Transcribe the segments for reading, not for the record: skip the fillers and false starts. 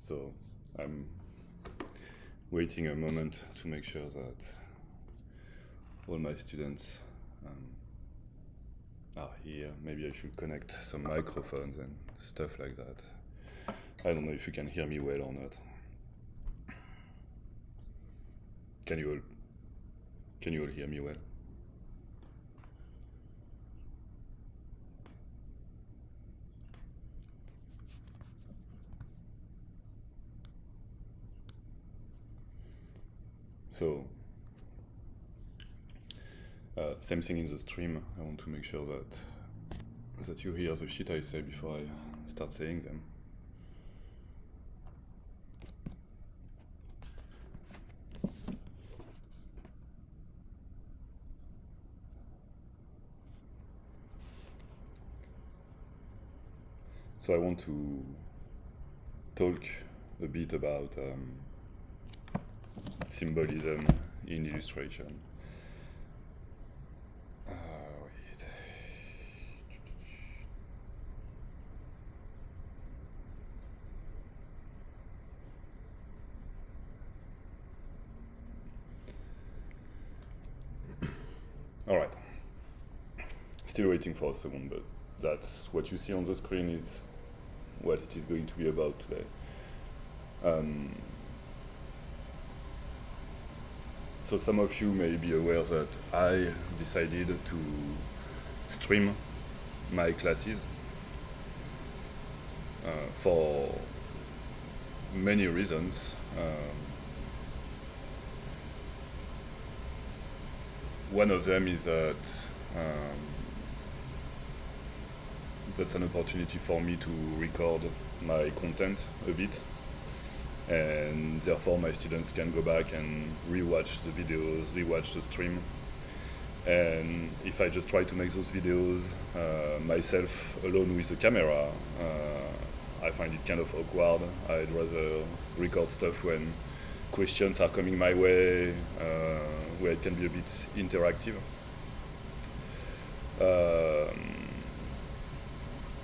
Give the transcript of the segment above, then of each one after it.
So I'm waiting a moment to make sure that all my students are here. Maybe I should connect some microphones and stuff like that. I don't know if you can hear me well or not. Can you all hear me well? So, same thing in the stream. I want to make sure that you hear the shit I say before I start saying them. So I want to talk a bit about symbolism in illustration. Wait. All right. Still waiting for a second, but that's what you see on the screen is what it is going to be about today. So some of you may be aware that I decided to stream my classes for many reasons. One of them is that that's an opportunity for me to record my content a bit, and therefore my students can go back and rewatch the videos, rewatch the stream. And if I just try to make those videos myself alone with the camera, I find it kind of awkward. I'd rather record stuff when questions are coming my way, where it can be a bit interactive.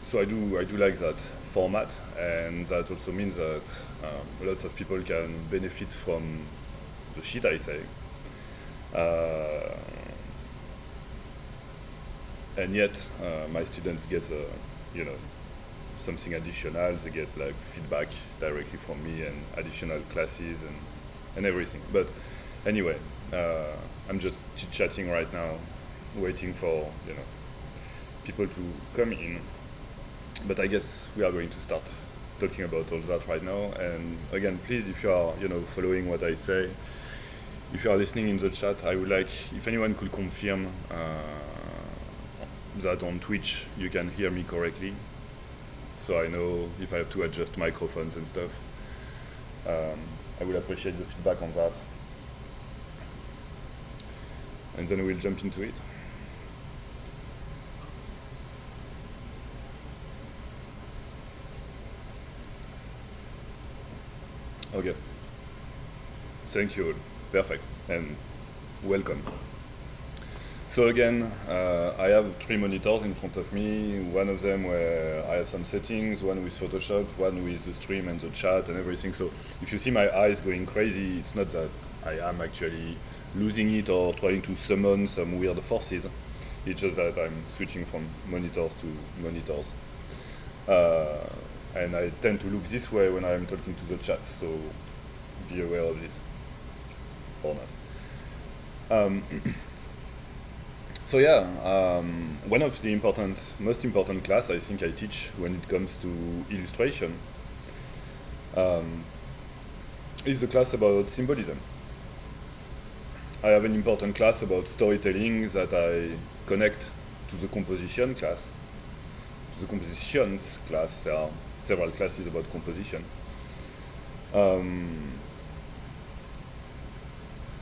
So I do like that format, and that also means that lots of people can benefit from the shit I say. And yet my students get something additional. They get like feedback directly from me and additional classes and everything. But anyway, I'm just chit-chatting right now, waiting for people to come in. But I guess we are going to start talking about all that right now. And again, please, if you are following what I say, if you are listening in the chat, I would like if anyone could confirm that on Twitch you can hear me correctly, so I know if I have to adjust microphones and stuff. I would appreciate the feedback on that, and then we'll jump into it. Okay. Thank you all. Perfect. And welcome. So again, I have 3 monitors in front of me. One of them where I have some settings, one with Photoshop, one with the stream and the chat and everything. So if you see my eyes going crazy, it's not that I am actually losing it or trying to summon some weird forces. It's just that I'm switching from monitors to monitors. And I tend to look this way when I'm talking to the chat, so be aware of this, or not. So yeah, one of the most important class I think I teach when it comes to illustration is the class about symbolism. I have an important class about storytelling that I connect to the composition class. To the compositions class, there are several classes about composition.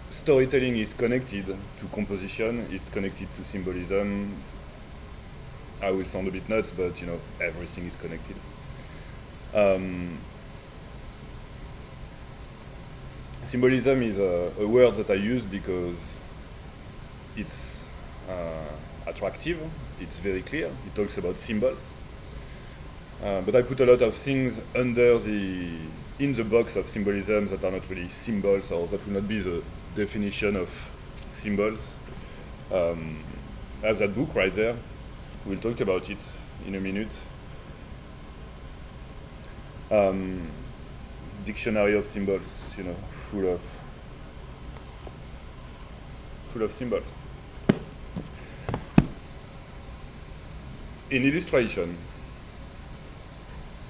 Storytelling is connected to composition, it's connected to symbolism. I will sound a bit nuts, but everything is connected. Symbolism is a word that I use because it's attractive, it's very clear, it talks about symbols. But I put a lot of things in the box of symbolism that are not really symbols, or that will not be the definition of symbols. I have that book right there. We'll talk about it in a minute. Dictionary of symbols, full of symbols. In illustration,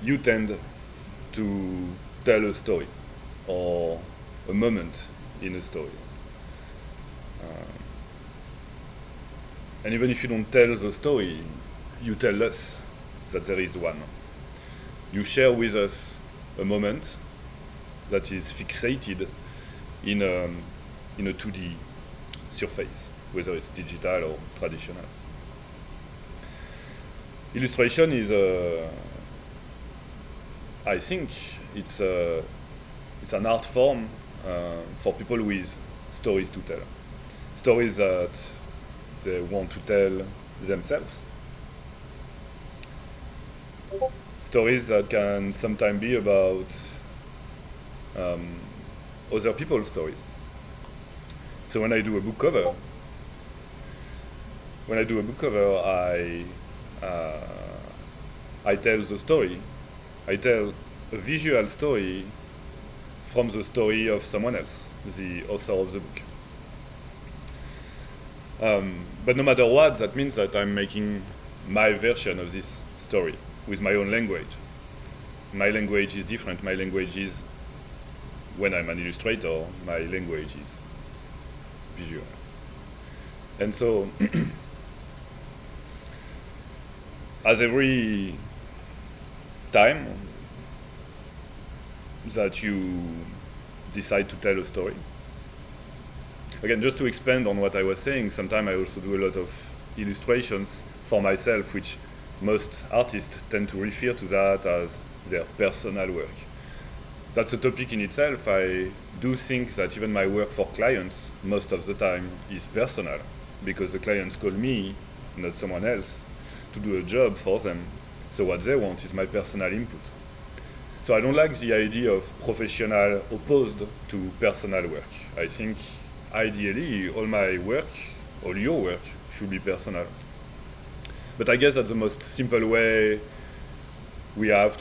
you tend to tell a story or a moment in a story. And even if you don't tell the story, you tell us that there is one. You share with us a moment that is fixated in a 2D surface, whether it's digital or traditional. Illustration is I think it's an art form for people with stories to tell. Stories that they want to tell themselves. Stories that can sometimes be about other people's stories. So when I do a book cover, I tell the story. I tell a visual story from the story of someone else, the author of the book. But no matter what, that means that I'm making my version of this story with my own language. My language is different. My language is, when I'm an illustrator, my language is visual. And so, as every time that you decide to tell a story, again, just to expand on what I was saying, sometimes I also do a lot of illustrations for myself, which most artists tend to refer to that as their personal work. That's a topic in itself. I do think that even my work for clients, most of the time, is personal, because the clients call me, not someone else, to do a job for them. So what they want is my personal input. So I don't like the idea of professional opposed to personal work. I think ideally all my work, all your work, should be personal. But I guess that's the most simple way we have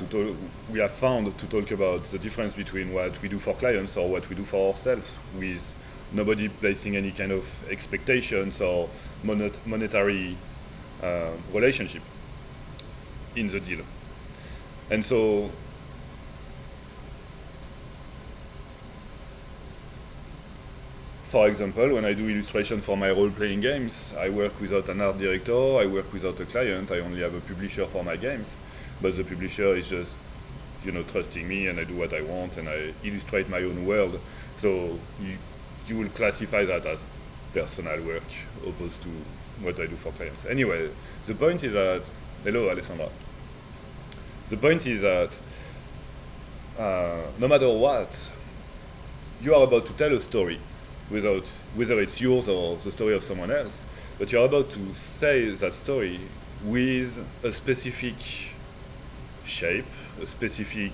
found to talk about the difference between what we do for clients or what we do for ourselves, with nobody placing any kind of expectations or monetary relationship in the deal. And so for example, when I do illustration for my role-playing games, I work without an art director, I work without a client, I only have a publisher for my games, but the publisher is just, trusting me, and I do what I want, and I illustrate my own world. So you will classify that as personal work, opposed to what I do for clients. Anyway, the point is that, hello Alessandra. The point is that no matter what, you are about to tell a story, whether it's yours or the story of someone else, but you're about to say that story with a specific shape, a specific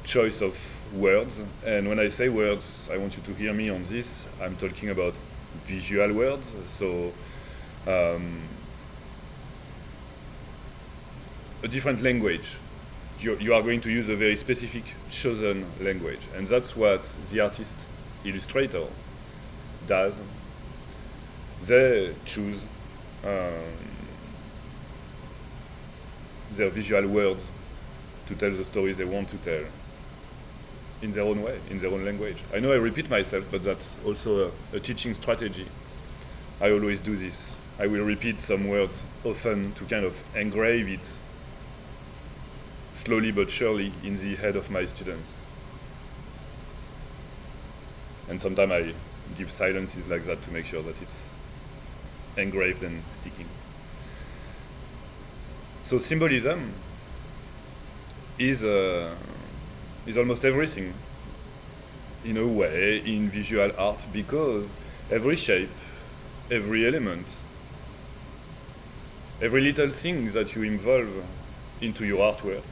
choice of words. And when I say words, I want you to hear me on this. I'm talking about visual words. So a different language. You are going to use a very specific chosen language. And that's what the artist illustrator does. They choose their visual words to tell the stories they want to tell in their own way, in their own language. I know I repeat myself, but that's also a teaching strategy. I always do this. I will repeat some words often to kind of engrave it slowly but surely in the head of my students. And sometimes I give silences like that to make sure that it's engraved and sticking. So symbolism is almost everything, in a way, in visual art, because every shape, every element, every little thing that you involve into your artwork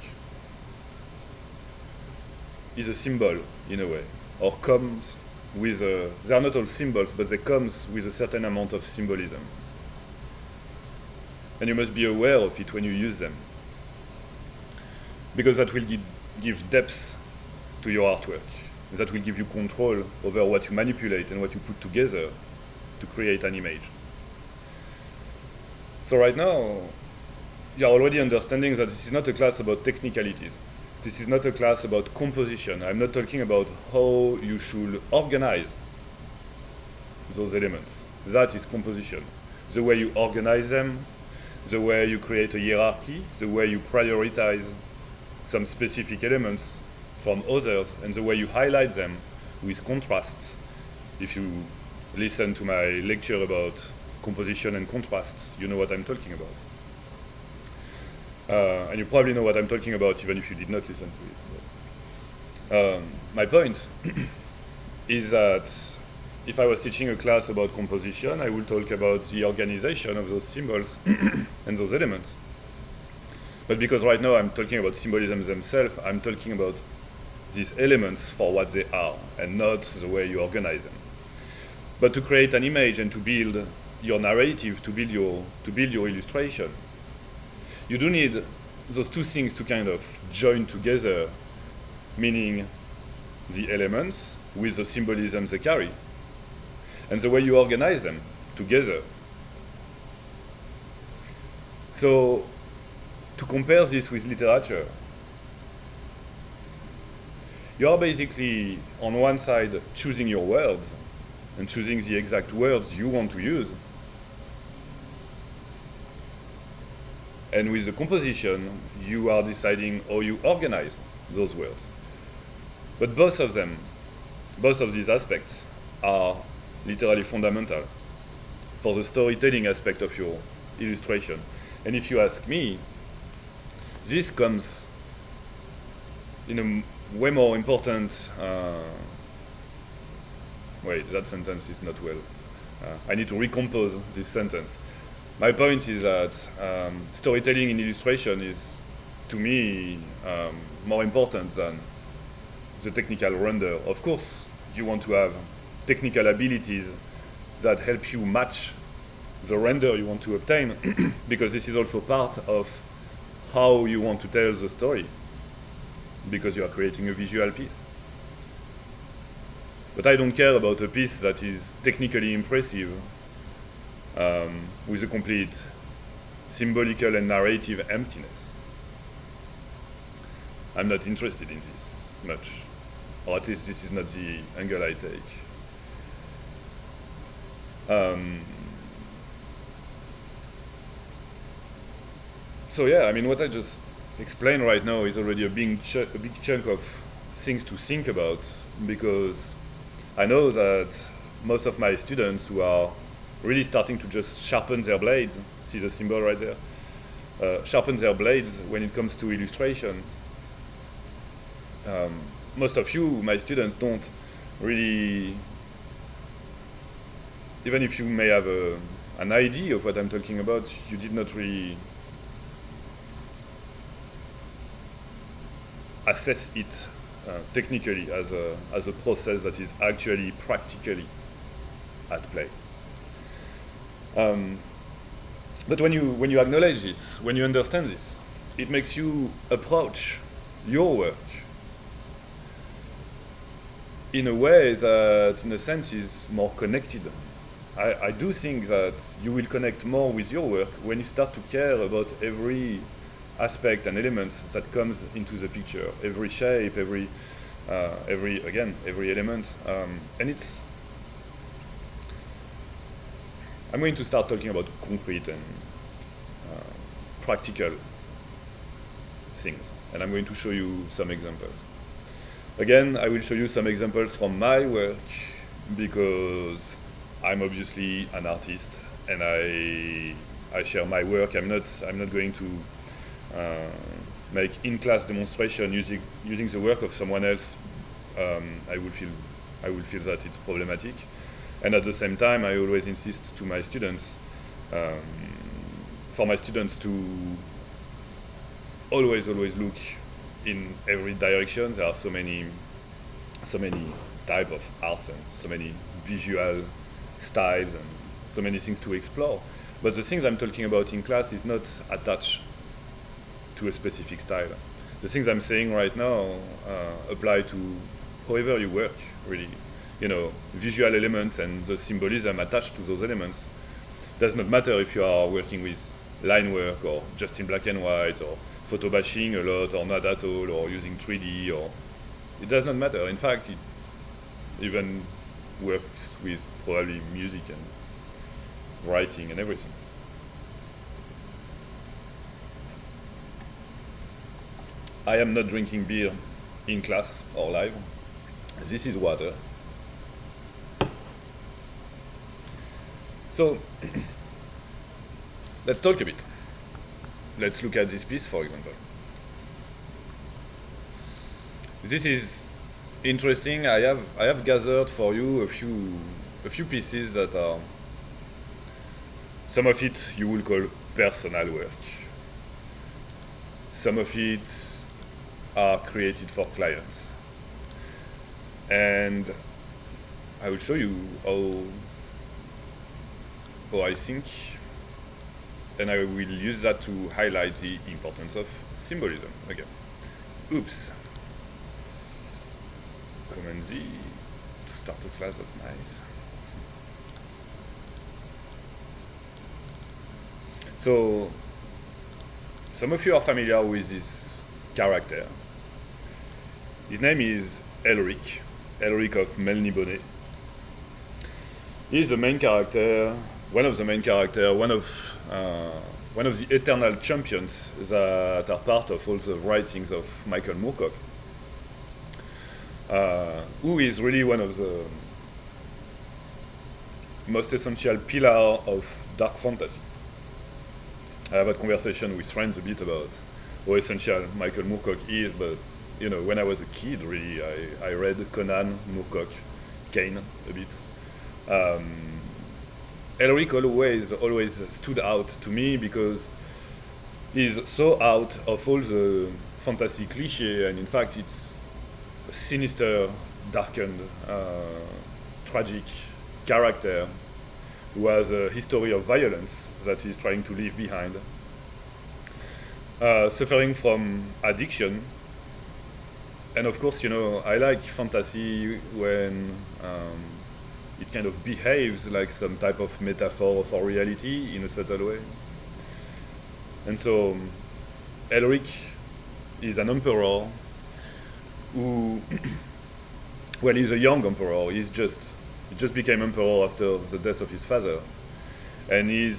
is a symbol in a way, or comes with a, they are not all symbols, but they comes with a certain amount of symbolism. And you must be aware of it when you use them, because that will give depth to your artwork. That will give you control over what you manipulate and what you put together to create an image. So right now, you are already understanding that this is not a class about technicalities. This is not a class about composition. I'm not talking about how you should organize those elements. That is composition. The way you organize them, the way you create a hierarchy, the way you prioritize some specific elements from others, and the way you highlight them with contrasts. If you listen to my lecture about composition and contrasts, you know what I'm talking about. And you probably know what I'm talking about even if you did not listen to it. My point is that if I was teaching a class about composition, I would talk about the organization of those symbols and those elements. But because right now I'm talking about symbolism themselves, I'm talking about these elements for what they are and not the way you organize them. But to create an image and to build your narrative, to build your illustration, you do need those two things to kind of join together, meaning the elements with the symbolism they carry, and the way you organize them together. So, to compare this with literature, you are basically, on one side, choosing your words and choosing the exact words you want to use. And with the composition, you are deciding how you organize those words. But both of these aspects are literally fundamental for the storytelling aspect of your illustration. And if you ask me, this comes in a way more important, wait, that sentence is not well. I need to recompose this sentence. My point is that storytelling in illustration is, to me, more important than the technical render. Of course, you want to have technical abilities that help you match the render you want to obtain, because this is also part of how you want to tell the story, because you are creating a visual piece. But I don't care about a piece that is technically impressive with a complete symbolical and narrative emptiness. I'm not interested in this much, or at least this is not the angle I take. So yeah, I mean, what I just explained right now is already a big chunk of things to think about, because I know that most of my students who are really starting to just sharpen their blades, see the symbol right there, sharpen their blades when it comes to illustration. Most of you, my students, don't really, even if you may have an idea of what I'm talking about, you did not really assess it technically as a process that is actually practically at play. But when you acknowledge this, when you understand this, it makes you approach your work in a way that, in a sense, is more connected. I do think that you will connect more with your work when you start to care about every aspect and elements that comes into the picture, every shape, every element, and it's. I'm going to start talking about concrete and practical things, and I'm going to show you some examples. Again, I will show you some examples from my work, because I'm obviously an artist and I share my work. I'm not going to make in-class demonstration using the work of someone else. I will feel that it's problematic. And at the same time, I always insist to my students, for my students to always look in every direction. There are so many type of arts and so many visual styles and so many things to explore. But the things I'm talking about in class is not attached to a specific style. The things I'm saying right now apply to however you work, really. You know, visual elements and the symbolism attached to those elements. Does not matter if you are working with line work or just in black and white or photo bashing a lot or not at all or using 3D, or it does not matter. In fact, it even works with probably music and writing and everything. I am not drinking beer in class or live. This is water. So, let's talk a bit. Let's look at this piece, for example. This is interesting. I have gathered for you a few pieces that are, some of it you will call personal work. Some of it are created for clients. And I will show you how I think, and I will use that to highlight the importance of symbolism again. Oops. Command Z to start a class, that's nice. So, some of you are familiar with this character. His name is Elric of Melniboné. He's the main character, one of the main characters, one of the eternal champions that are part of all the writings of Michael Moorcock, who is really one of the most essential pillars of dark fantasy. I have had conversation with friends a bit about how essential Michael Moorcock is, but you know, when I was a kid, really, I read Conan, Moorcock, Kane a bit. Elric always stood out to me because he's so out of all the fantasy cliché, and in fact it's a sinister, darkened, tragic character who has a history of violence that he's trying to leave behind, suffering from addiction. And of course, you know, I like fantasy when it kind of behaves like some type of metaphor for reality in a subtle way. And so Elric is an emperor who, well, he's a young emperor. He just became emperor after the death of his father. And he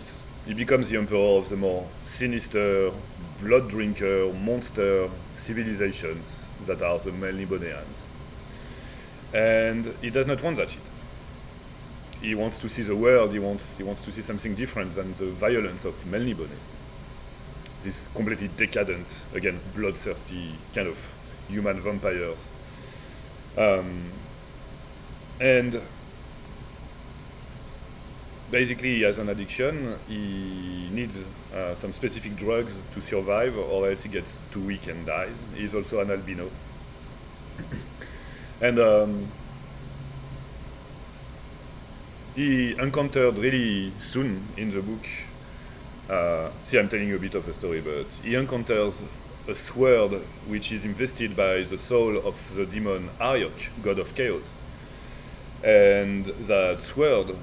becomes the emperor of the more sinister, blood drinker, monster civilizations that are the Melnibonéans. And he does not want that shit. He wants to see the world, he wants to see something different than the violence of Melniboné. This completely decadent, again, bloodthirsty kind of human vampires. And basically, he has an addiction. He needs some specific drugs to survive, or else he gets too weak and dies. He's also an albino. And he encountered really soon in the book, see, I'm telling you a bit of a story, but he encounters a sword which is invested by the soul of the demon Ariok, god of chaos. And that sword,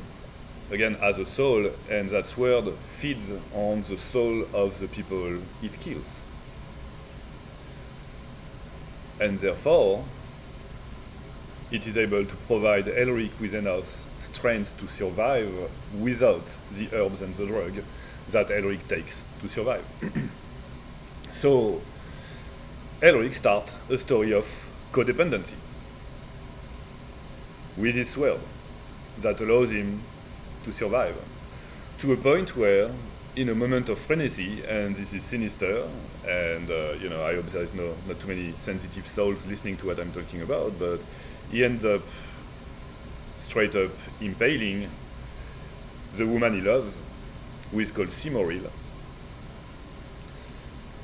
again, has a soul, and that sword feeds on the soul of the people it kills. And therefore, it is able to provide Elric with enough strength to survive without the herbs and the drug that Elric takes to survive. So, Elric starts a story of codependency with his sword that allows him to survive, to a point where, in a moment of frenzy, and this is sinister, and you know, I hope there is not too many sensitive souls listening to what I'm talking about, but he ends up straight up impaling the woman he loves, who is called Simoril.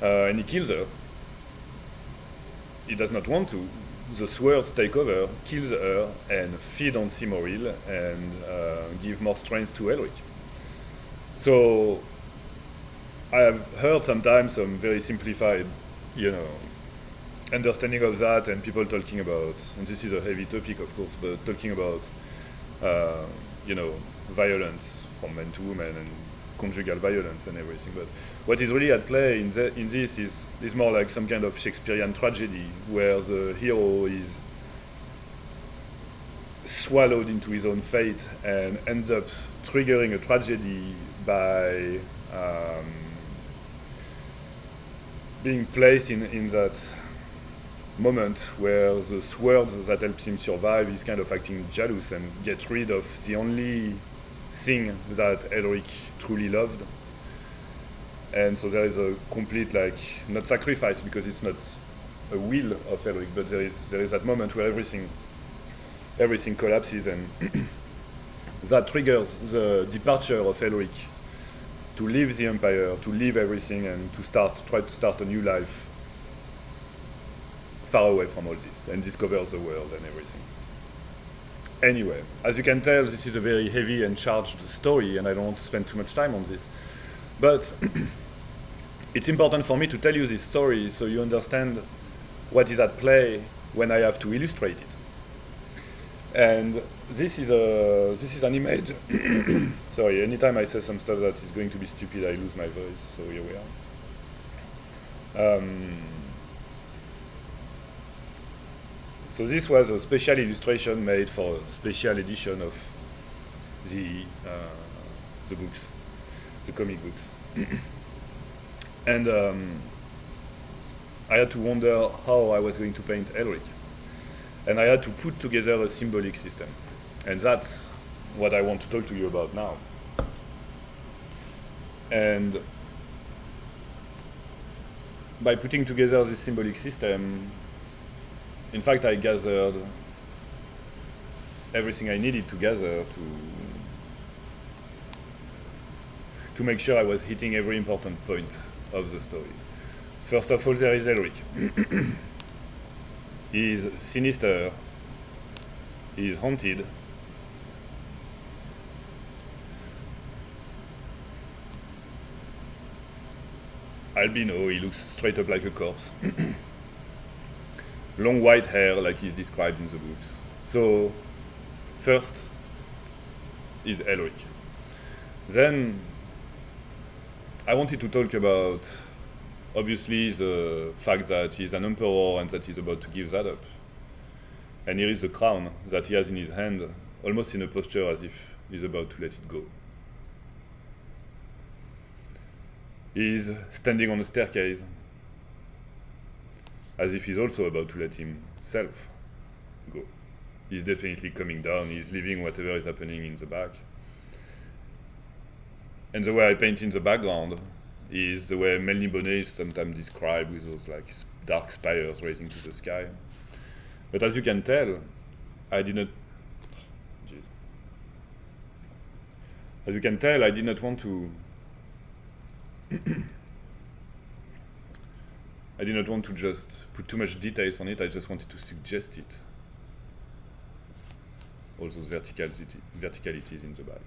and he kills her. He does not want to. The swords take over, kills her, and feed on Simoril and give more strength to Elric. So I have heard sometimes some very simplified, understanding of that, and people talking about, and this is a heavy topic, of course, but talking about, violence from men to women and conjugal violence and everything. But what is really at play in this is more like some kind of Shakespearean tragedy where the hero is swallowed into his own fate and ends up triggering a tragedy by being placed in that moment where the swords that helps him survive is kind of acting jealous and get rid of the only thing that Elric truly loved. And so there is a complete, not sacrifice, because it's not a will of Elric, but there is that moment where everything collapses, and that triggers the departure of Elric to leave the Empire, to leave everything, and try to start a new life far away from all this, and discovers the world and everything. Anyway, as you can tell, this is a very heavy and charged story, and I don't want to spend too much time on this. But it's important for me to tell you this story so you understand what is at play when I have to illustrate it. And this is an image. Sorry, anytime I say some stuff that is going to be stupid, I lose my voice, so here we are. So this was a special illustration made for a special edition of the books, the comic books. And I had to wonder how I was going to paint Elric. And I had to put together a symbolic system. And that's what I want to talk to you about now. And by putting together this symbolic system, in fact, I gathered everything I needed to gather to make sure I was hitting every important point of the story. First of all, there is Elric. He is sinister, he is haunted, albino, he looks straight up like a corpse. Long white hair, like is described in the books. So, first is Elric. Then, I wanted to talk about, obviously, the fact that he's an emperor and that he's about to give that up. And here is the crown that he has in his hand, almost in a posture as if he's about to let it go. He's standing on a staircase, as if he's also about to let himself go. He's definitely coming down, he's leaving whatever is happening in the back. And the way I paint in the background is the way Melny Bonnet is sometimes described, with those dark spires rising to the sky. But as you can tell, I did not want to I did not want to just put too much details on it, I just wanted to suggest it. All those verticalities in the back.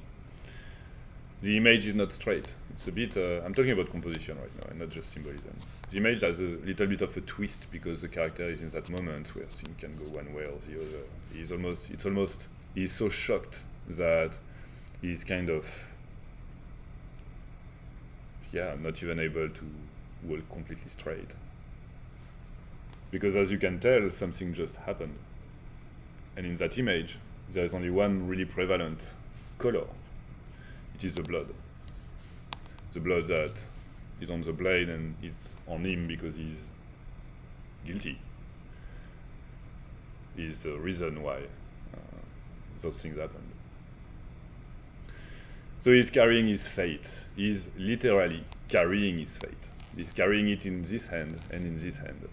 The image is not straight. It's a bit, I'm talking about composition right now, and not just symbolism. The image has a little bit of a twist because the character is in that moment where things can go one way or the other. He's so shocked that he's kind of, not even able to walk completely straight. Because as you can tell, something just happened. And in that image, there is only one really prevalent color. It is the blood. The blood that is on the blade, and it's on him because he's guilty. Is the reason why those things happened. So he's carrying his fate. He's literally carrying his fate. He's carrying it in this hand and in this hand.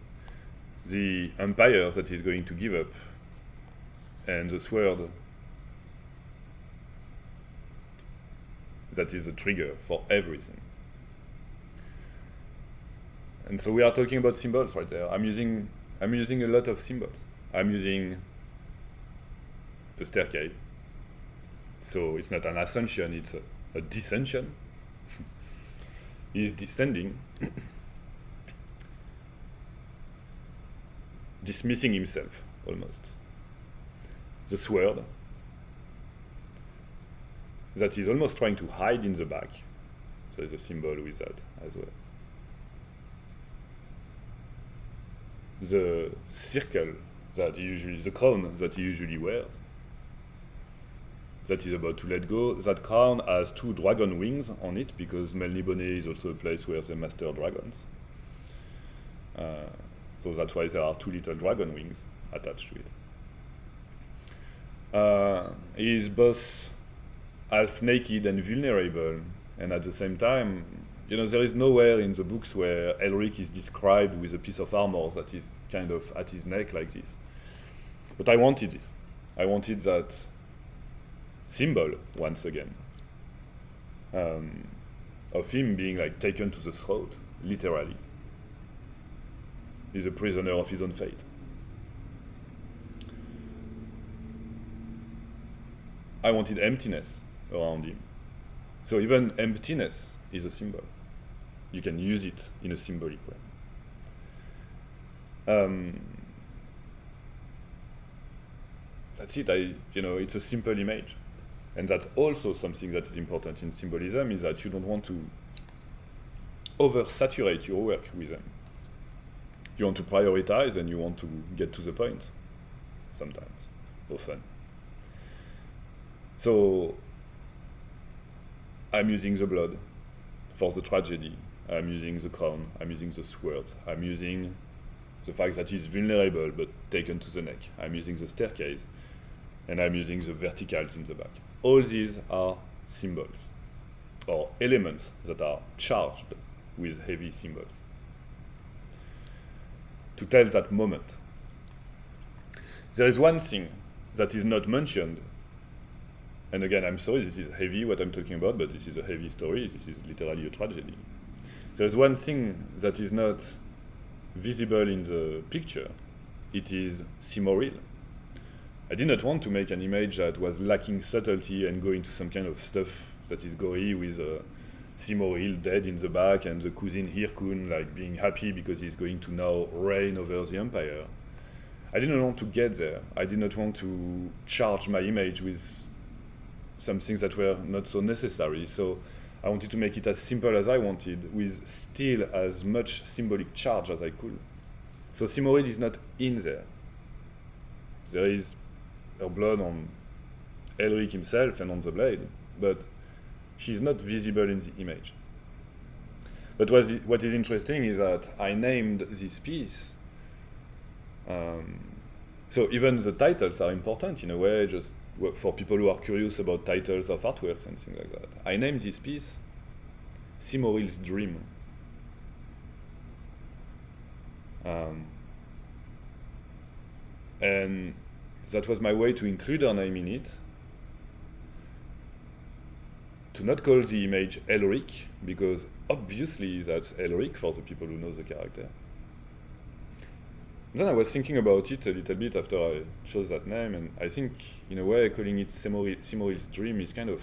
The empire that he's going to give up, and the sword that is the trigger for everything. And so we are talking about symbols right there. I'm using a lot of symbols. I'm using the staircase. So it's not an ascension, it's a descension. He's descending, dismissing himself almost. The sword that he's almost trying to hide in the back. So there's a symbol with that as well. The circle that he usually, the crown that he usually wears, that is about to let go. That crown has 2 dragon wings on it because Melniboné is also a place where they master dragons. So that's why there are 2 little dragon wings attached to it. He is both half naked and vulnerable, and at the same time, there is nowhere in the books where Elric is described with a piece of armor that is kind of at his neck like this. But I wanted this. I wanted that symbol once again of him being like taken to the throat, literally. He's a prisoner of his own fate. I wanted emptiness around him. So even emptiness is a symbol. You can use it in a symbolic way. That's it. It's a simple image. And that's also something that is important in symbolism, is that you don't want to oversaturate your work with them. You want to prioritize and you want to get to the point sometimes, often. So I'm using the blood for the tragedy. I'm using the crown. I'm using the sword. I'm using the fact that he's vulnerable but taken to the neck. I'm using the staircase. And I'm using the verticals in the back. All these are symbols, or elements that are charged with heavy symbols to tell that moment. There is one thing that is not mentioned, and again, I'm sorry, this is heavy what I'm talking about, but this is a heavy story, this is literally a tragedy. There is one thing that is not visible in the picture. It is Simoril. I did not want to make an image that was lacking subtlety and go into some kind of stuff that is gory with Simoril dead in the back and the cousin Hirkun like being happy because he's going to now reign over the empire. I didn't want to get there. I did not want to charge my image with some things that were not so necessary. So I wanted to make it as simple as I wanted, with still as much symbolic charge as I could. So Simoril is not in there. There is her blood on Elric himself and on the blade, but she's not visible in the image. But what is interesting is that I named this piece, so even the titles are important in a way, just for people who are curious about titles of artworks and things like that. I named this piece Simoril's Dream. And that was my way to include her name in it, to not call the image Elric, because obviously that's Elric for the people who know the character. Then I was thinking about it a little bit after I chose that name, and I think, in a way, calling it Simoril's Dream is kind of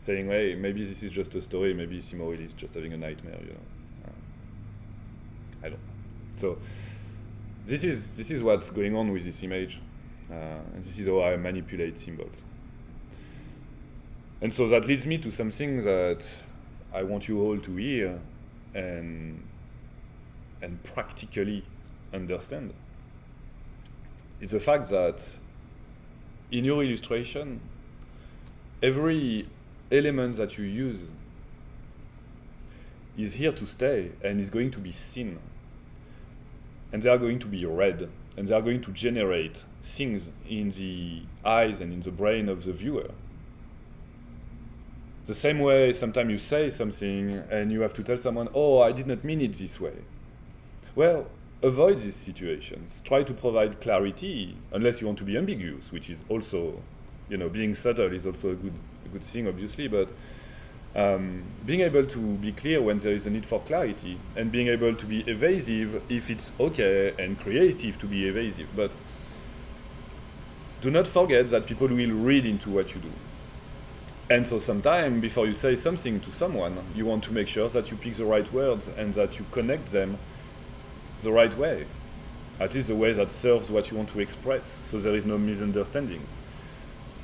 saying, hey, maybe this is just a story, maybe Simoril is just having a nightmare, I don't know. So this is what's going on with this image, and this is how I manipulate symbols. And so that leads me to something that I want you all to hear and practically understand. It's the fact that in your illustration, every element that you use is here to stay and is going to be seen. And they are going to be read, and they are going to generate things in the eyes and in the brain of the viewer. The same way sometimes you say something and you have to tell someone, oh, I did not mean it this way. Well, avoid these situations. Try to provide clarity, unless you want to be ambiguous, which is also, being subtle is also a good thing, obviously, but Being able to be clear when there is a need for clarity, and being able to be evasive if it's okay, and creative to be evasive. But do not forget that people will read into what you do. And so sometimes before you say something to someone, you want to make sure that you pick the right words and that you connect them the right way. At least the way that serves what you want to express, so there is no misunderstandings.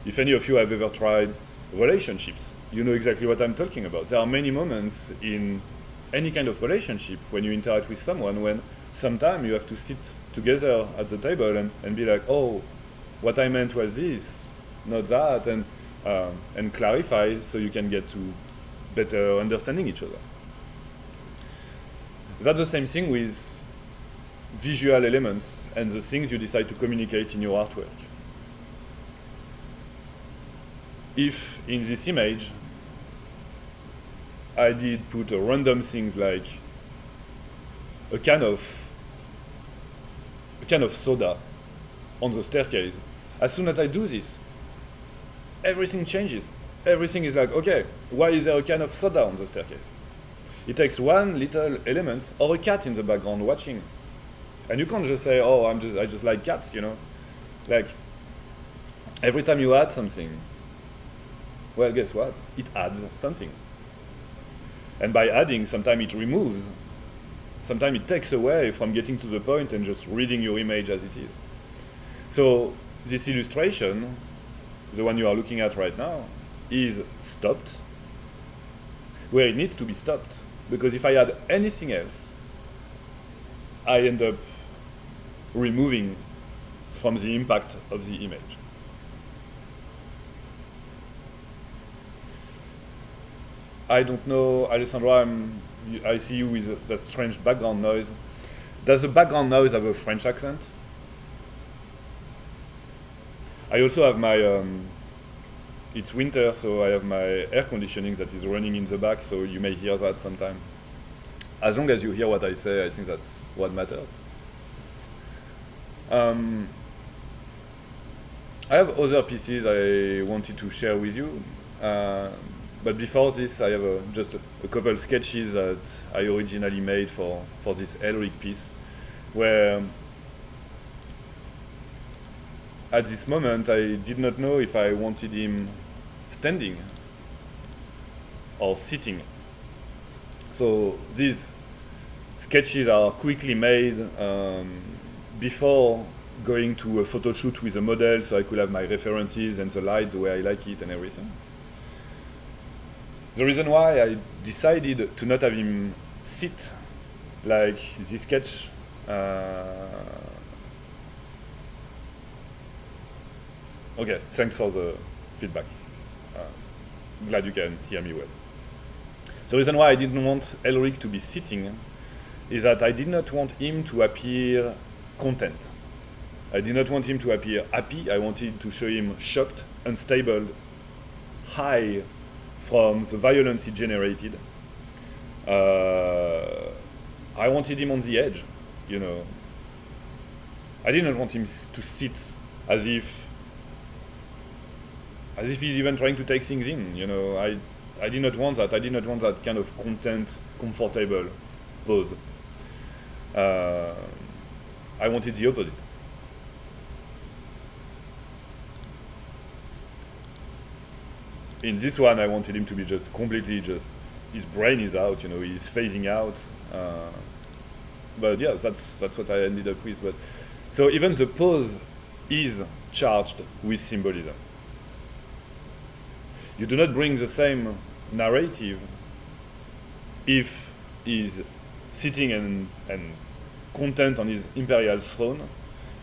If any of you have ever tried relationships, you know exactly what I'm talking about. There are many moments in any kind of relationship when you interact with someone when sometimes you have to sit together at the table and be like, oh, what I meant was this, not that, and clarify so you can get to better understanding each other. That's the same thing with visual elements and the things you decide to communicate in your artwork. If in this image I did put a random things like a can of soda on the staircase, as soon as I do this, everything changes. Everything is like, okay, why is there a can of soda on the staircase? It takes one little element, or a cat in the background watching. And you can't just say, oh, I just like cats, you know? Like, every time you add something, well, guess what? It adds something. And by adding, sometimes it removes. Sometimes it takes away from getting to the point and just reading your image as it is. So this illustration, the one you are looking at right now, is stopped where it needs to be stopped. Because if I add anything else, I end up removing from the impact of the image. I don't know, Alessandra, I see you with that strange background noise. Does the background noise have a French accent? I also have my, it's winter, so I have my air conditioning that is running in the back, so you may hear that sometime. As long as you hear what I say, I think that's what matters. I have other pieces I wanted to share with you. But before this, I have just a couple sketches that I originally made for this Elric piece, where at this moment I did not know if I wanted him standing or sitting. So these sketches are quickly made before going to a photo shoot with a model, so I could have my references and the light the way I like it and everything. The reason why I decided to not have him sit like this sketch okay, thanks for the feedback. Glad you can hear me well. The reason why I didn't want Elric to be sitting is that I did not want him to appear content. I did not want him to appear happy. I wanted to show him shocked, unstable, high from the violence he generated. I wanted him on the edge, you know. I didn't want him to sit as if he's even trying to take things in, you know. I did not want that. I did not want that kind of content, comfortable pose. I wanted the opposite. In this one, I wanted him to be just completely his brain is out, you know, he's phasing out. But yeah, that's what I ended up with. But so even the pose is charged with symbolism. You do not bring the same narrative if he's sitting and content on his imperial throne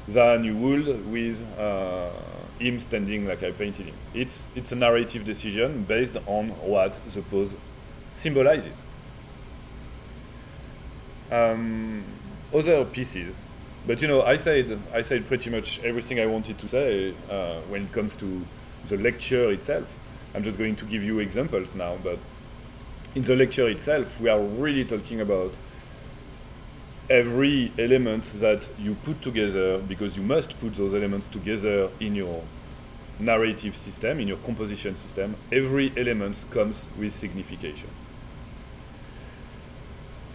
than you would with him standing like I painted him. It's a narrative decision based on what the pose symbolizes. Other pieces, but you know, I said pretty much everything I wanted to say when it comes to the lecture itself. I'm just going to give you examples now, but in the lecture itself, we are really talking about every element that you put together, because you must put those elements together in your narrative system, in your composition system, every element comes with signification.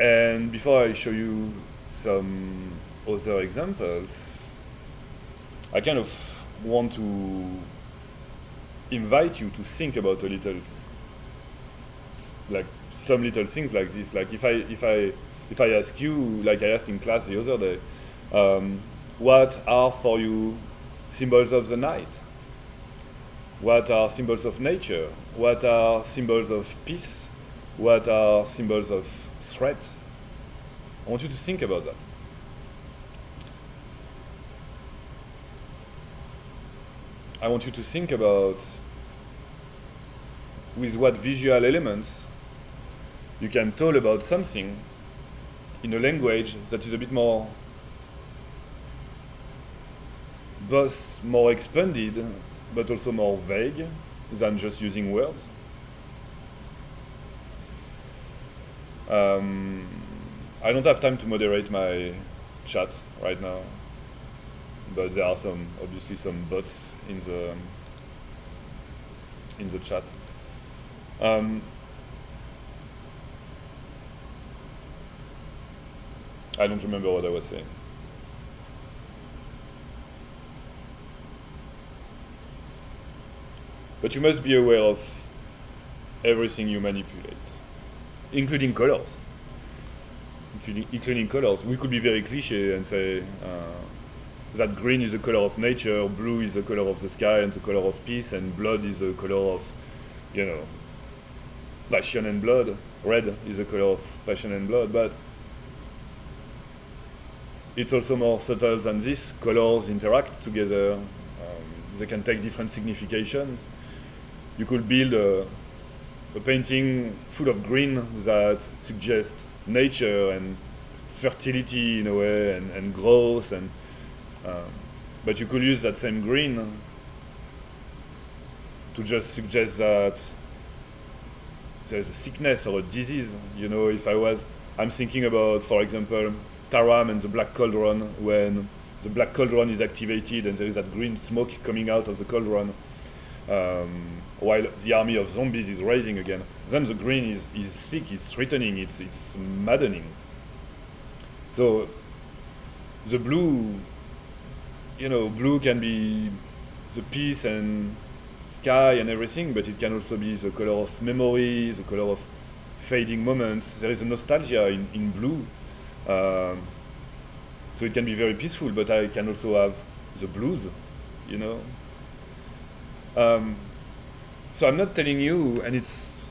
And before I show you some other examples, I kind of want to invite you to think about a little, like some little things like this. Like if I ask you, like I asked in class the other day, what are for you symbols of the night? What are symbols of nature? What are symbols of peace? What are symbols of threat? I want you to think about that. I want you to think about with what visual elements you can talk about something in a language that is a bit more both more expanded but also more vague than just using words. I don't have time to moderate my chat right now, but there are obviously some bots in the chat. I don't remember what I was saying. But you must be aware of everything you manipulate, including colors. Including colors. We could be very cliche and say that green is the color of nature, blue is the color of the sky and the color of peace, and blood is the color of, passion and blood. Red is the color of passion and blood, but it's also more subtle than this. Colors interact together. They can take different significations. You could build a painting full of green that suggests nature and fertility in a way, and growth, but you could use that same green to just suggest that there's a sickness or a disease. I'm thinking about, for example, Taram and the Black Cauldron. When the Black Cauldron is activated and there is that green smoke coming out of the cauldron, while the army of zombies is rising again, then the green is sick, it's threatening, it's maddening. So the blue, blue can be the peace and sky and everything, but it can also be the color of memory, the color of fading moments. There is a nostalgia in blue. So it can be very peaceful, but I can also have the blues, So I'm not telling you, and it's,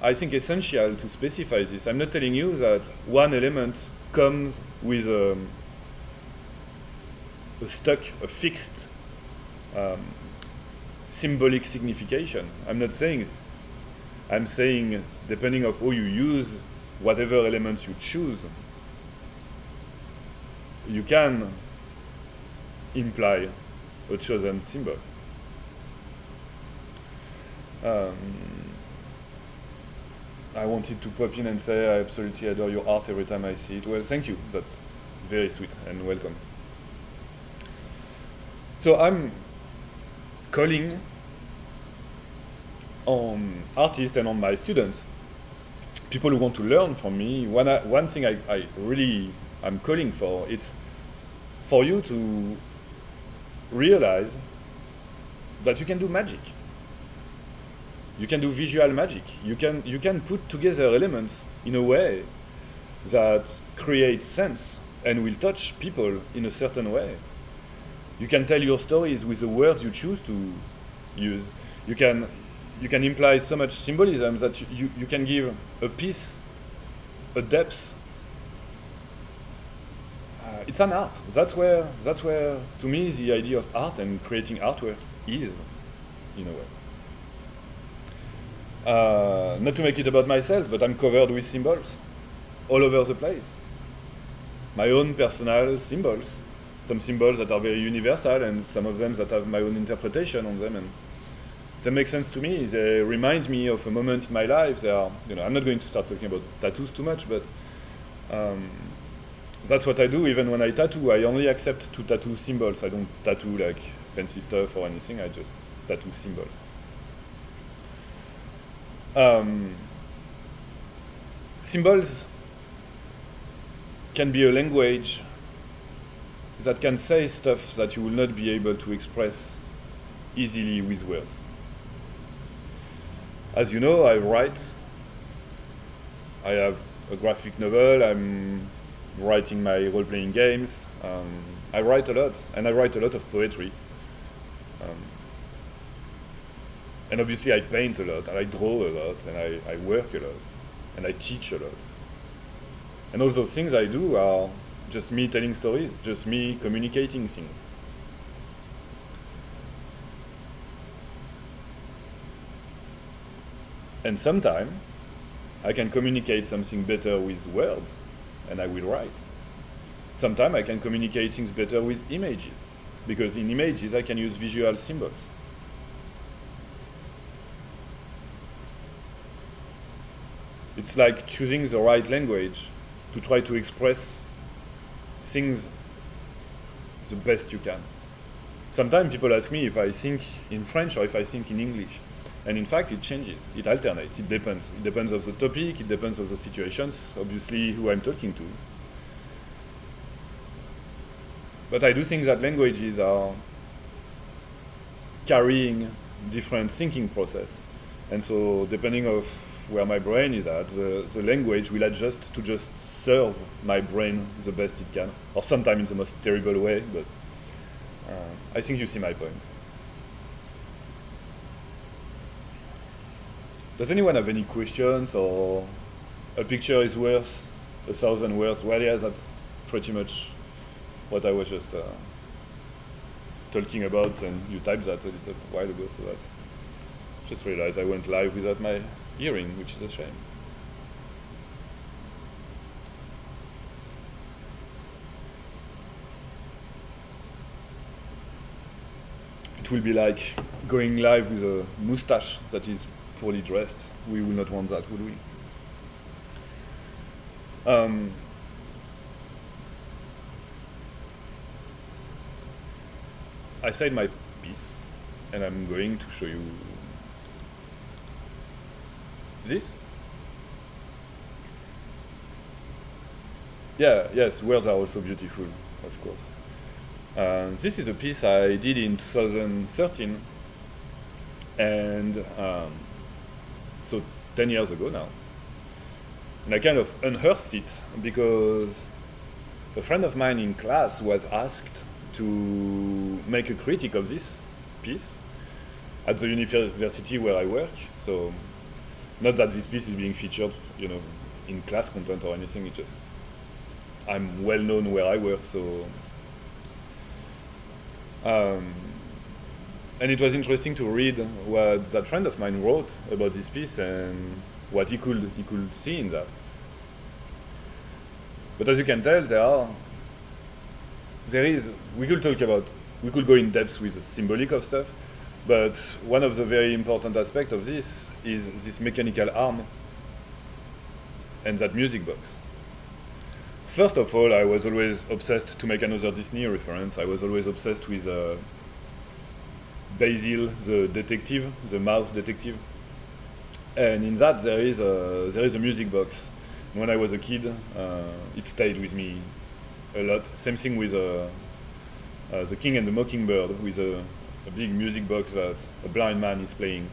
I think, essential to specify this. I'm not telling you that one element comes with a fixed symbolic signification. I'm not saying this. I'm saying, depending on how you use whatever elements you choose, you can imply a chosen symbol. I wanted to pop in and say I absolutely adore your art every time I see it. Well, thank you. That's very sweet and welcome. So I'm calling on artists and on my students, people who want to learn from me. One thing I really am calling for, it's for you to realize that you can do magic. You can do visual magic. You can put together elements in a way that creates sense and will touch people in a certain way. You can tell your stories with the words you choose to use. You can imply so much symbolism that you can give a piece, a depth. It's an art. That's where, to me, the idea of art and creating artwork is, in a way. Not to make it about myself, but I'm covered with symbols all over the place. My own personal symbols. Some symbols that are very universal and some of them that have my own interpretation on them, and they make sense to me. They remind me of a moment in my life. They are, I'm not going to start talking about tattoos too much, but that's what I do. Even when I tattoo, I only accept to tattoo symbols. I don't tattoo like fancy stuff or anything. I just tattoo symbols. Symbols can be a language that can say stuff that you will not be able to express easily with words. As you know, I write. I have a graphic novel. I'm writing my role-playing games. I write a lot, and I write a lot of poetry. And obviously I paint a lot, and I draw a lot, and I work a lot, and I teach a lot. And all those things I do are just me telling stories, just me communicating things. And sometimes I can communicate something better with words, and I will write. Sometimes I can communicate things better with images, because in images I can use visual symbols. It's like choosing the right language to try to express things the best you can. Sometimes people ask me if I think in French or if I think in English. And in fact, it changes, it alternates, it depends. It depends of the topic, it depends of the situations, obviously who I'm talking to. But I do think that languages are carrying different thinking process. And so depending of where my brain is at, the language will adjust to just serve my brain the best it can. Or sometimes in the most terrible way, but I think you see my point. Does anyone have any questions, or a picture is worth 1,000 words? Well, yeah, that's pretty much what I was just talking about, and you typed that a little while ago, so that's... Just realized I went live without my hearing, which is a shame. It will be like going live with a mustache that is poorly dressed. We will not want that, would we? I said my piece, and I'm going to show you this. Yeah, yes, words are also beautiful, of course. This is a piece I did in 2013, and so 10 years ago now. And I kind of unearthed it because a friend of mine in class was asked to make a critique of this piece at the university where I work. So not that this piece is being featured, in class content or anything, it just, I'm well known where I work, so and it was interesting to read what that friend of mine wrote about this piece and what he could see in that. But as you can tell, we could go in depth with the symbolic of stuff, but one of the very important aspects of this is this mechanical arm and that music box. First of all, I was always obsessed, to make another Disney reference, I was always obsessed with Basil, the detective, the mouse detective. And in that there is a music box. And when I was a kid, it stayed with me a lot. Same thing with The King and the Mockingbird, with a big music box that a blind man is playing.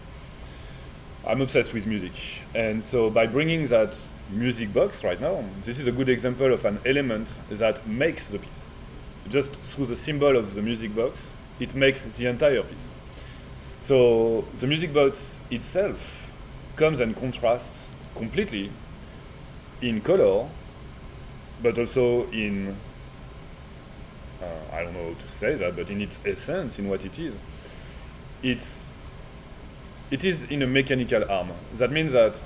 I'm obsessed with music. And so by bringing that music box right now, this is a good example of an element that makes the piece. Just through the symbol of the music box, it makes the entire piece. So the music box itself comes and contrasts completely in color, but also in, I don't know how to say that, but in its essence, in what it is. It is in a mechanical arm. That means that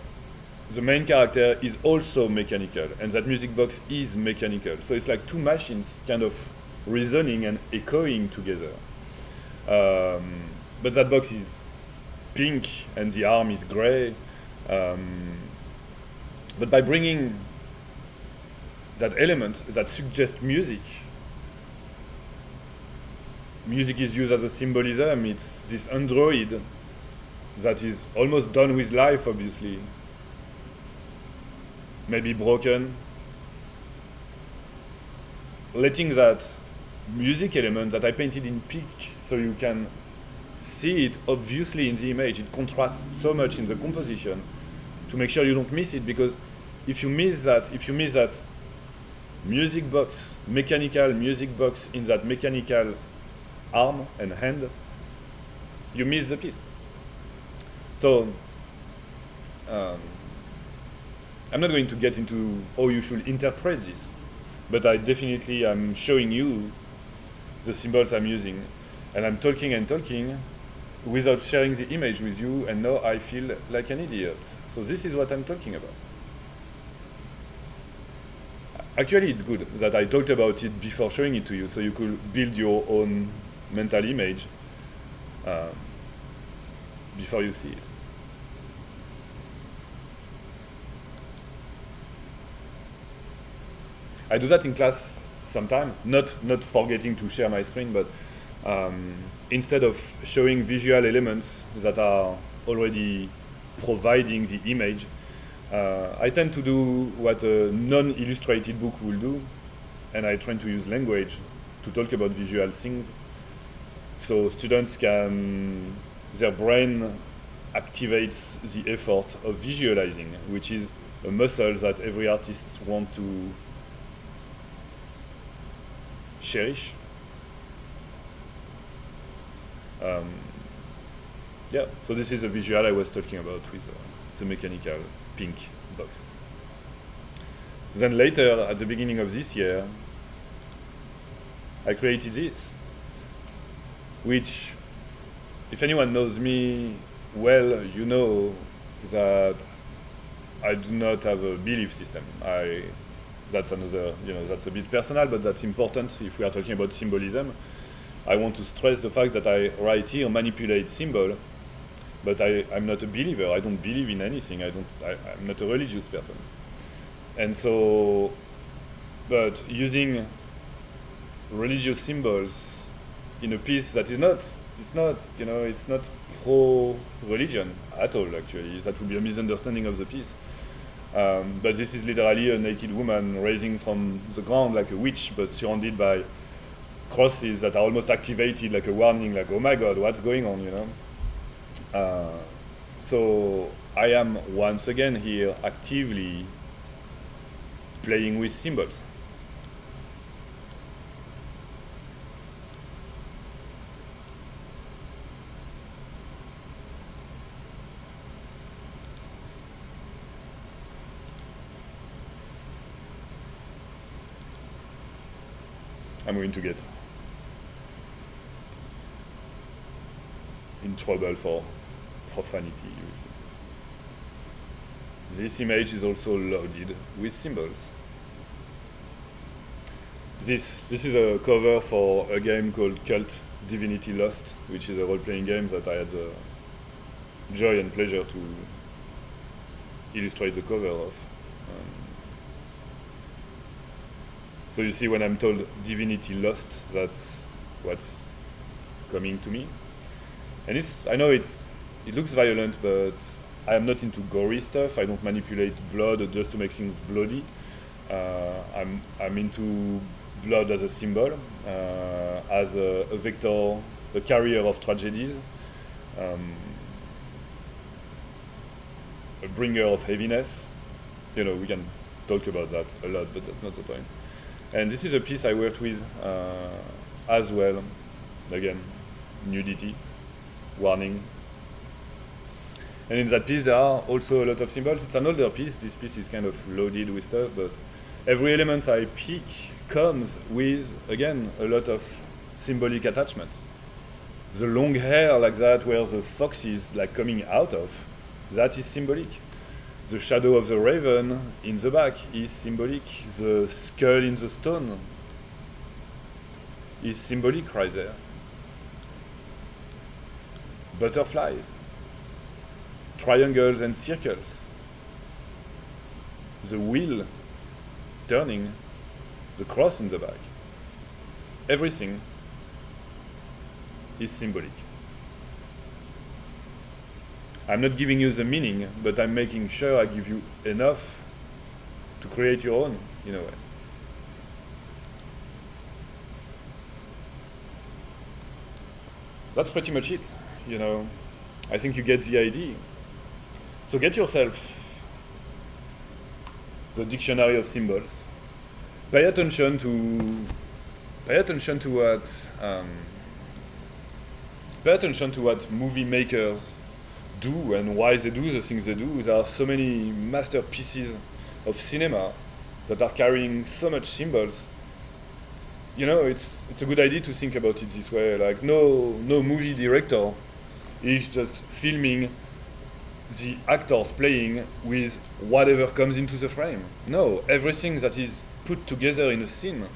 the main character is also mechanical, and that music box is mechanical. So it's like two machines kind of reasoning and echoing together. But that box is pink and the arm is gray. But by bringing that element that suggests music, music is used as a symbolism, it's this android that is almost done with life, obviously. Maybe broken. Letting that music element that I painted in pink so you can see it obviously in the image, it contrasts so much in the composition to make sure you don't miss it, because if you miss that music box, mechanical music box in that mechanical arm and hand, you miss the piece. So I'm not going to get into how you should interpret this, but I definitely am showing you the symbols I'm using, and I'm talking and talking without sharing the image with you, and now I feel like an idiot. So this is what I'm talking about. Actually, it's good that I talked about it before showing it to you, so you could build your own mental image before you see it. I do that in class sometimes, not forgetting to share my screen, but instead of showing visual elements that are already providing the image, I tend to do what a non-illustrated book will do, and I try to use language to talk about visual things, so students can, their brain activates the effort of visualizing, which is a muscle that every artist wants to cherish. Yeah, so this is a visual I was talking about with the mechanical pink box. Then later, at the beginning of this year, I created this, which, if anyone knows me well, you know that I do not have a belief system. That's another, that's a bit personal, but that's important if we are talking about symbolism. I want to stress the fact that I write here manipulate symbol, but I'm not a believer. I don't believe in anything. I'm not a religious person. And so, but using religious symbols in a piece that is not, it's not pro-religion at all, actually. That would be a misunderstanding of the piece. But this is literally a naked woman raising from the ground like a witch, but surrounded by crosses that are almost activated like a warning, like, oh my God, what's going on, So I am once again here actively playing with symbols. I'm going to get in trouble for profanity, you will see. This image is also loaded with symbols. This is a cover for a game called Cult Divinity Lost, which is a role-playing game that I had the joy and pleasure to illustrate the cover of. So you see, when I'm told Divinity Lost, that's what's coming to me. And I know it looks violent, but I am not into gory stuff. I don't manipulate blood just to make things bloody. I'm into blood as a symbol, as a vector, a carrier of tragedies, a bringer of heaviness. We can talk about that a lot, but that's not the point. And this is a piece I worked with as well. Again, nudity, warning. And in that piece there are also a lot of symbols. It's an older piece. This piece is kind of loaded with stuff, but every element I pick comes with, again, a lot of symbolic attachments. The long hair like that, where the fox is like coming out of, that is symbolic. The shadow of the raven in the back is symbolic. The skull in the stone is symbolic right there. Butterflies, triangles and circles, the wheel turning, the cross in the back. Everything is symbolic. I'm not giving you the meaning, but I'm making sure I give you enough to create your own, in a way. That's pretty much it, you know. I think you get the idea. So get yourself the dictionary of symbols. Pay attention to what movie makers do and why they do the things they do. There are so many masterpieces of cinema that are carrying so much symbols. You know, it's a good idea to think about it this way. Like no movie director is just filming the actors playing with whatever comes into the frame. No, everything that is put together in a scene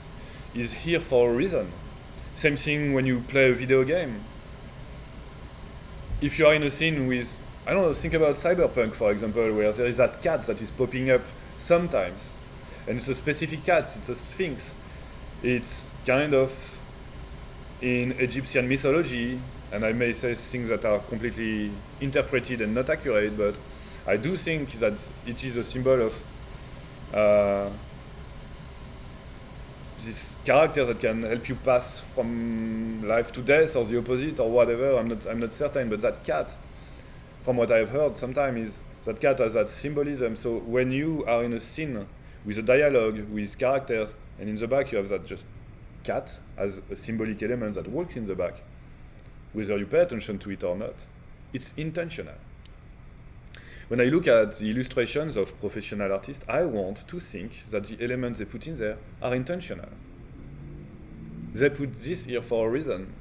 is here for a reason. Same thing when you play a video game. If you are in a scene with, I don't know, think about Cyberpunk, for example, where there is that cat that is popping up sometimes. And it's a specific cat, it's a sphinx. It's kind of in Egyptian mythology, and I may say things that are completely interpreted and not accurate, but I do think that it is a symbol of this character that can help you pass from life to death or the opposite or whatever. I'm not certain, but that cat, from what I've heard sometimes, is that cat has that symbolism. So when you are in a scene with a dialogue, with characters, and in the back you have that just cat as a symbolic element that walks in the back, whether you pay attention to it or not, it's intentional. When I look at the illustrations of professional artists, I want to think that the elements they put in there are intentional. They put this here for a reason,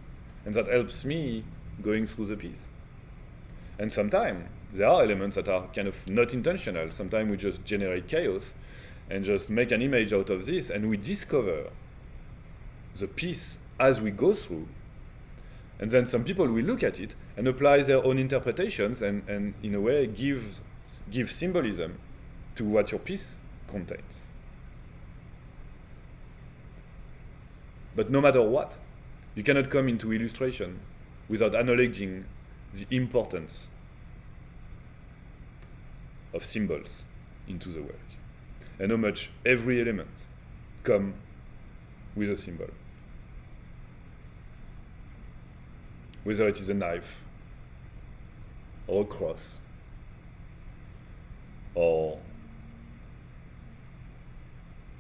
and that helps me going through the piece. And sometimes there are elements that are kind of not intentional. Sometimes we just generate chaos and just make an image out of this, and we discover the piece as we go through. And then some people will look at it and apply their own interpretations and in a way give symbolism to what your piece contains. But no matter what, you cannot come into illustration without acknowledging the importance of symbols into the work, and how much every element comes with a symbol. Whether it is a knife, or a cross, or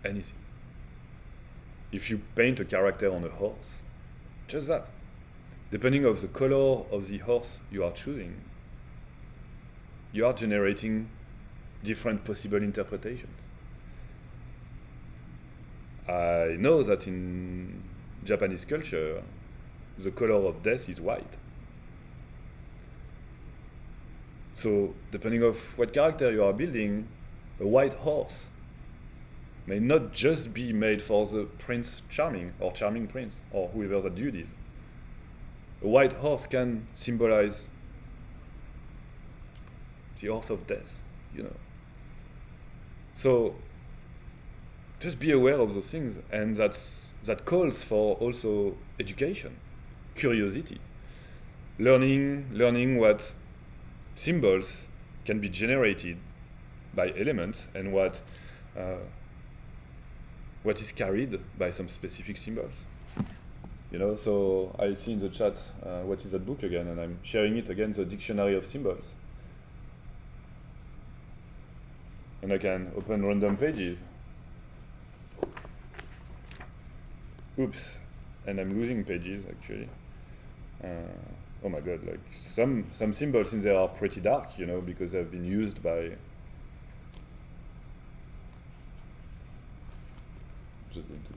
anything. If you paint a character on a horse, just that. Depending on the color of the horse you are choosing, you are generating different possible interpretations. I know that in Japanese culture, the color of death is white. So, depending on what character you are building, a white horse may not just be made for the Prince Charming or Charming Prince or whoever that dude is. A white horse can symbolize the horse of death, you know. So, just be aware of those things, and that calls for also education. Curiosity, learning what symbols can be generated by elements and what is carried by some specific symbols. You know, so I see in the chat what is that book again, and I'm sharing it again, the Dictionary of Symbols. And I can open random pages. Oops, and I'm losing pages actually. Oh my god, like some symbols in there are pretty dark, you know, because they've been used by just going to,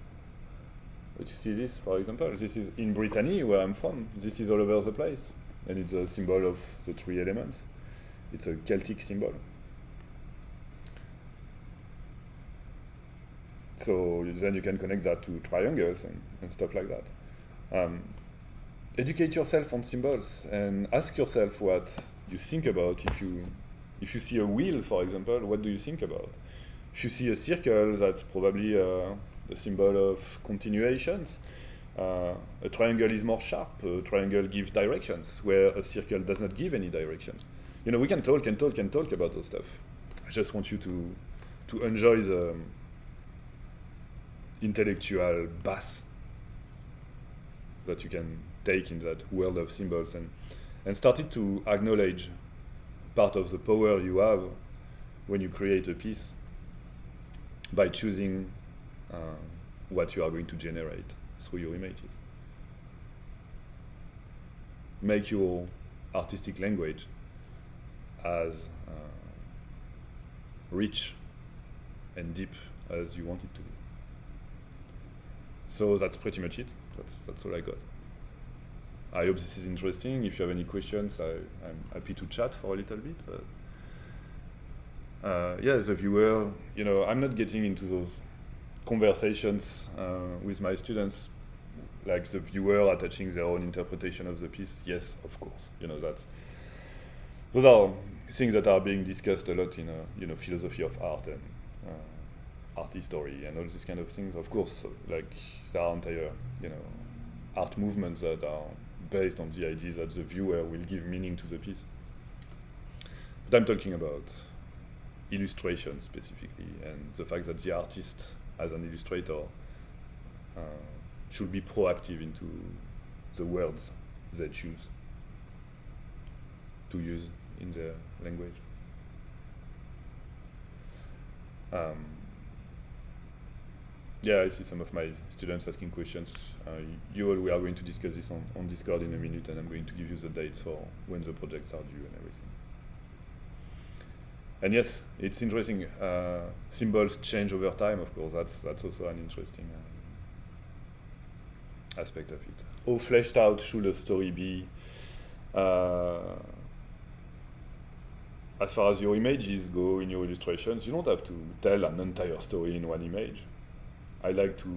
but you see this, for example, this is in Brittany, where I'm from. This is all over the place, and it's a symbol of the three elements. It's a Celtic symbol. So then you can connect that to triangles and stuff like that. Educate yourself on symbols and ask yourself what you think about. If you see a wheel, for example, what do you think about? If you see a circle, that's probably the symbol of continuations. A triangle is more sharp. A triangle gives directions, where a circle does not give any direction. You know, we can talk and talk and talk about those stuff. I just want you to enjoy the intellectual bath that you can take in that world of symbols, and started to acknowledge part of the power you have when you create a piece by choosing what you are going to generate through your images. Make your artistic language as rich and deep as you want it to be. So that's pretty much it. That's all I got. I hope this is interesting. If you have any questions, I'm happy to chat for a little bit. But yeah, as a viewer, you know, I'm not getting into those conversations with my students, like the viewer attaching their own interpretation of the piece. Yes, of course. You know, those are things that are being discussed a lot in philosophy of art and art history and all these kind of things. Of course, like there are entire art movements that are based on the idea that the viewer will give meaning to the piece. But I'm talking about illustration specifically, and the fact that the artist, as an illustrator, should be proactive into the words they choose to use in their language. Yeah, I see some of my students asking questions. We are going to discuss this on Discord in a minute, and I'm going to give you the dates for when the projects are due and everything. And yes, it's interesting. Symbols change over time, of course. That's also an interesting aspect of it. How fleshed out should a story be? As far as your images go in your illustrations, you don't have to tell an entire story in one image. I like to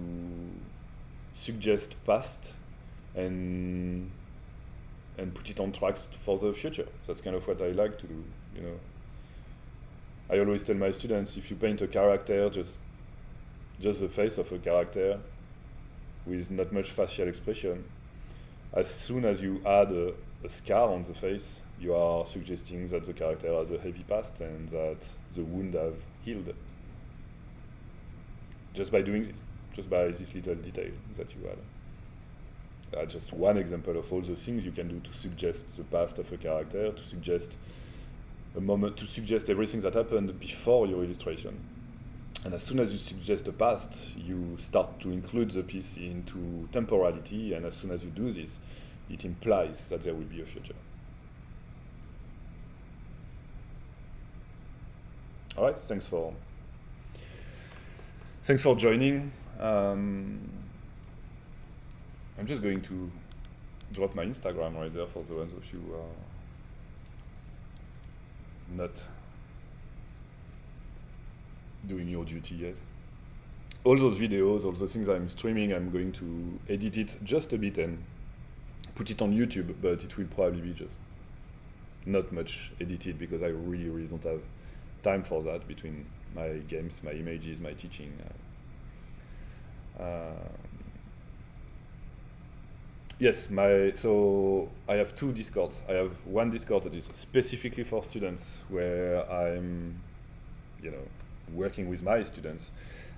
suggest past and put it on tracks for the future. That's kind of what I like to do, you know. I always tell my students, if you paint a character, just the face of a character with not much facial expression, as soon as you add a scar on the face, you are suggesting that the character has a heavy past and that the wound have healed. Just by doing this, just by this little detail that you add. Just one example of all the things you can do to suggest the past of a character, to suggest a moment, to suggest everything that happened before your illustration. And as soon as you suggest the past, you start to include the piece into temporality, and as soon as you do this, it implies that there will be a future. All right, thanks for joining. I'm just going to drop my Instagram right there for the ones of you who are not doing your duty yet. All those videos, all the things I'm streaming, I'm going to edit it just a bit and put it on YouTube, but it will probably be just not much edited because I really don't have time for that between my games, my images, my teaching. Yes, so I have two Discords. I have one Discord that is specifically for students, where I'm, working with my students,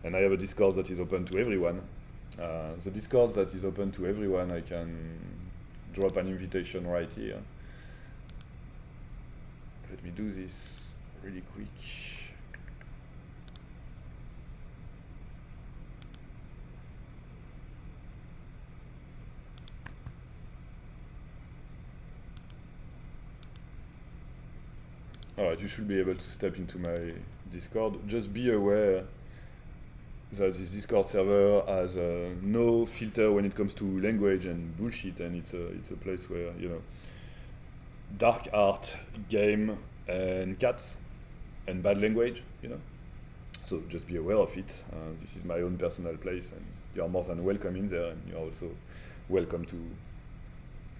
and I have a Discord that is open to everyone. The Discord that is open to everyone, I can drop an invitation right here. Let me do this really quick. Alright, you should be able to step into my Discord. Just be aware that this Discord server has no filter when it comes to language and bullshit, and it's a place where, dark art, game, and cats, and bad language, So just be aware of it. This is my own personal place, and you are more than welcome in there, and you are also welcome to,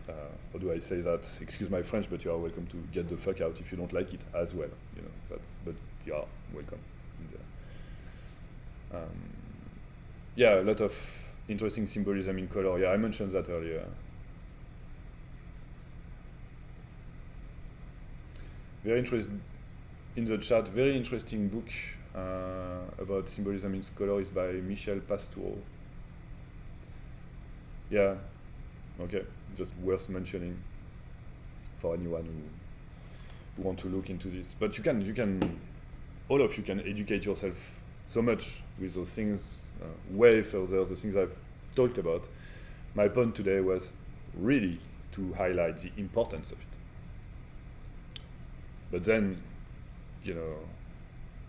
how do I say that? Excuse my French, but you are welcome to get the fuck out if you don't like it as well. But you are welcome in there. Yeah, a lot of interesting symbolism in color. Yeah, I mentioned that earlier. Very interesting in the chat. Very interesting book about symbolism in color is by Michel Pastoureau. Yeah, okay, just worth mentioning for anyone who want to look into this. But you can, all of you can educate yourself so much with those things, way further, the things I've talked about. My point today was really to highlight the importance of it. But then, you know,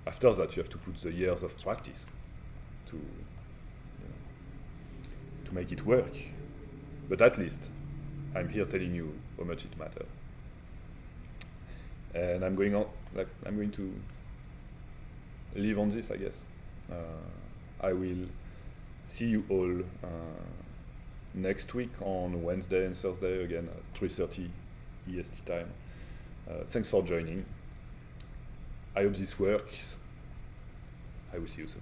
after that you have to put the years of practice to make it work. But at least I'm here telling you how much it matters. And I'm going to leave on this, I guess. I will see you all next week on Wednesday and Thursday, again at 3:30 EST time. Thanks for joining. I hope this works. I will see you soon.